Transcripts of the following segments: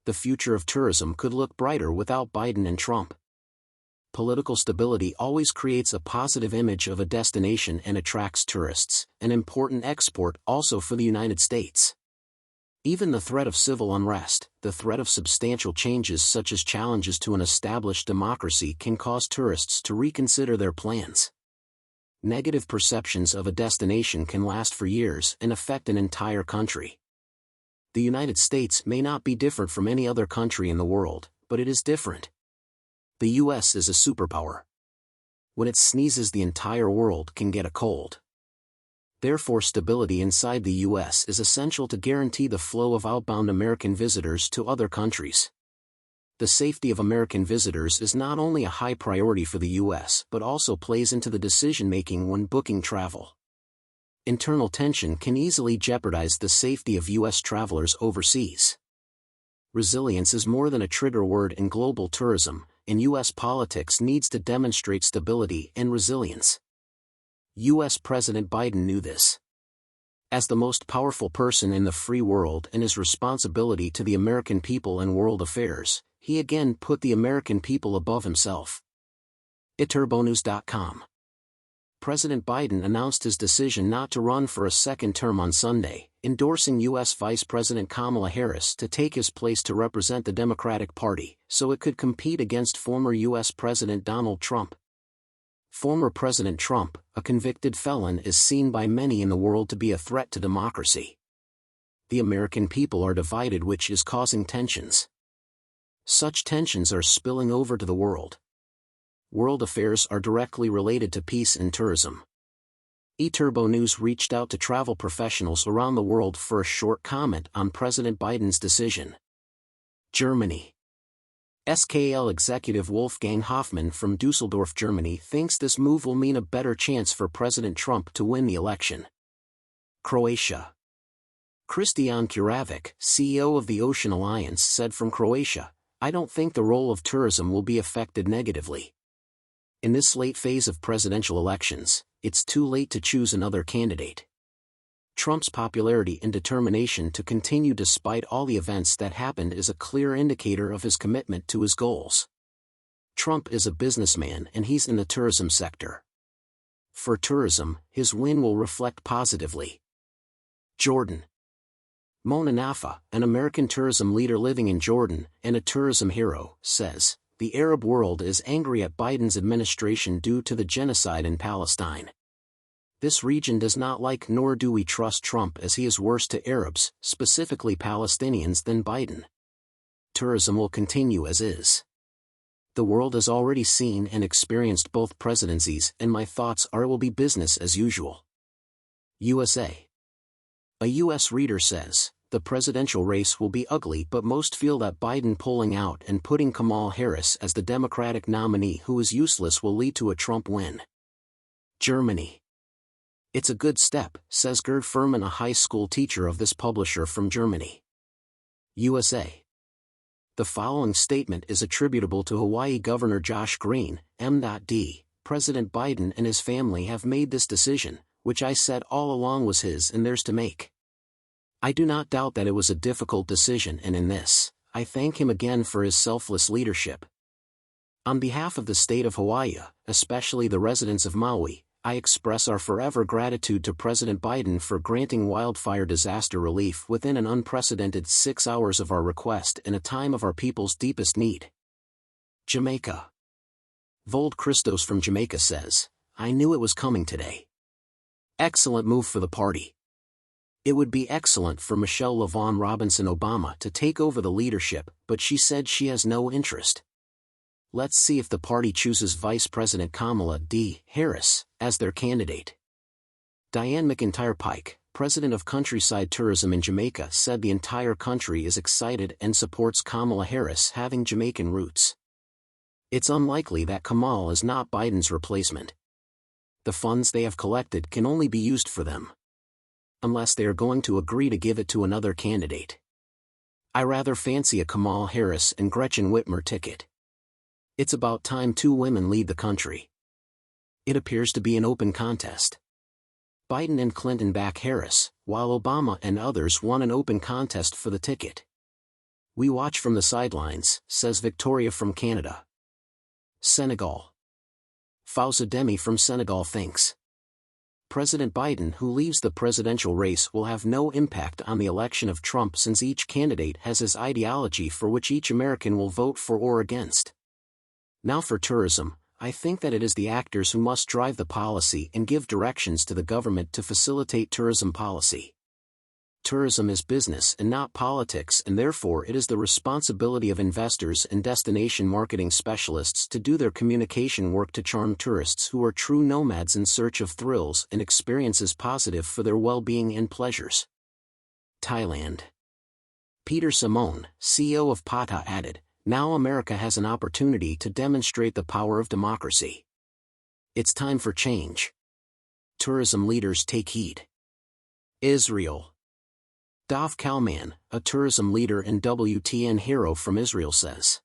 the future of tourism could look brighter without Biden and Trump. Political stability always creates a positive image of a destination and attracts tourists, an important export also for the United States. Even the threat of civil unrest, the threat of substantial changes such as challenges to an established democracy can cause tourists to reconsider their plans. Negative perceptions of a destination can last for years and affect an entire country. The United States may not be different from any other country in the world, but it is different. The US is a superpower. When it sneezes, the entire world can get a cold. Therefore, stability inside the US is essential to guarantee the flow of outbound American visitors to other countries. The safety of American visitors is not only a high priority for the US but also plays into the decision-making when booking travel. Internal tension can easily jeopardize the safety of U.S. travelers overseas. Resilience is more than a trigger word in global tourism, and U.S. politics needs to demonstrate stability and resilience. U.S. President Biden knew this. As the most powerful person in the free world and his responsibility to the American people and world affairs, he again put the American people above himself. eTurboNews.com. President Biden announced his decision not to run for a second term on Sunday, endorsing U.S. Vice President Kamala Harris to take his place to represent the Democratic Party, so it could compete against former U.S. President Donald Trump. Former President Trump, a convicted felon, is seen by many in the world to be a threat to democracy. The American people are divided, which is causing tensions. Such tensions are spilling over to the world. World affairs are directly related to peace and tourism. eTurboNews reached out to travel professionals around the world for a short comment on President Biden's decision. Germany. SKL executive Wolfgang Hoffmann from Dusseldorf, Germany, thinks this move will mean a better chance for President Trump to win the election. Croatia. Christian Kuravic, CEO of the Ocean Alliance, said from Croatia, "I don't think the role of tourism will be affected negatively. In this late phase of presidential elections, it's too late to choose another candidate. Trump's popularity and determination to continue despite all the events that happened is a clear indicator of his commitment to his goals. Trump is a businessman and he's in the tourism sector. For tourism, his win will reflect positively." Jordan. Mona Nafa, an American tourism leader living in Jordan, and a tourism hero, says, "The Arab world is angry at Biden's administration due to the genocide in Palestine. This region does not like nor do we trust Trump, as he is worse to Arabs, specifically Palestinians, than Biden. Tourism will continue as is. The world has already seen and experienced both presidencies, and my thoughts are it will be business as usual." USA. A U.S. reader says, "The presidential race will be ugly, but most feel that Biden pulling out and putting Kamala Harris as the Democratic nominee who is useless will lead to a Trump win." Germany. "It's a good step," says Gerd Furman, a high school teacher of this publisher from Germany. USA. The following statement is attributable to Hawaii Governor Josh Green, M.D. "President Biden and his family have made this decision, which I said all along was his and theirs to make. I do not doubt that it was a difficult decision, and in this, I thank him again for his selfless leadership. On behalf of the state of Hawaii, especially the residents of Maui, I express our forever gratitude to President Biden for granting wildfire disaster relief within an unprecedented 6 hours of our request in a time of our people's deepest need." Jamaica. Vold Christos from Jamaica says, "I knew it was coming today. Excellent move for the party. It would be excellent for Michelle LaVaughn Robinson Obama to take over the leadership, but she said she has no interest. Let's see if the party chooses Vice President Kamala D. Harris as their candidate." Diane McIntyre Pike, president of Countryside Tourism in Jamaica, said the entire country is excited and supports Kamala Harris having Jamaican roots. "It's unlikely that Kamala is not Biden's replacement. The funds they have collected can only be used for them. Unless they are going to agree to give it to another candidate. I rather fancy a Kamala Harris and Gretchen Whitmer ticket. It's about time 2 women lead the country. It appears to be an open contest. Biden and Clinton back Harris, while Obama and others won an open contest for the ticket. We watch from the sidelines, says Victoria from Canada. Senegal. Fauza Demi from Senegal thinks President Biden, who leaves the presidential race, will have no impact on the election of Trump since each candidate has his ideology for which each American will vote for or against. Now for tourism, I think that it is the actors who must drive the policy and give directions to the government to facilitate tourism policy. Tourism is business and not politics, and therefore it is the responsibility of investors and destination marketing specialists to do their communication work to charm tourists who are true nomads in search of thrills and experiences positive for their well-being and pleasures. Thailand. Peter Simone, CEO of PATA, added, "Now America has an opportunity to demonstrate the power of democracy. It's time for change. Tourism leaders take heed." Israel. Dov Kalman, a tourism leader and WTN hero from Israel, says,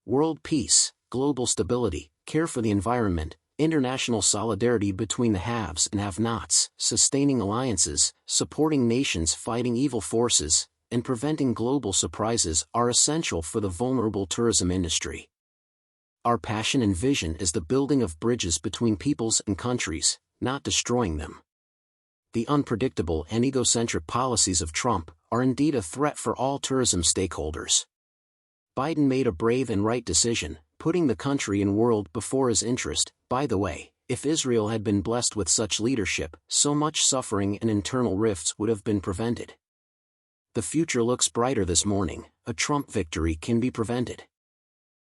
"World peace, global stability, care for the environment, international solidarity between the haves and have-nots, sustaining alliances, supporting nations fighting evil forces, and preventing global surprises are essential for the vulnerable tourism industry. Our passion and vision is the building of bridges between peoples and countries, not destroying them. The unpredictable and egocentric policies of Trump are indeed a threat for all tourism stakeholders. Biden made a brave and right decision, putting the country and world before his interest. By the way, if Israel had been blessed with such leadership, so much suffering and internal rifts would have been prevented. The future looks brighter this morning. A Trump victory can be prevented."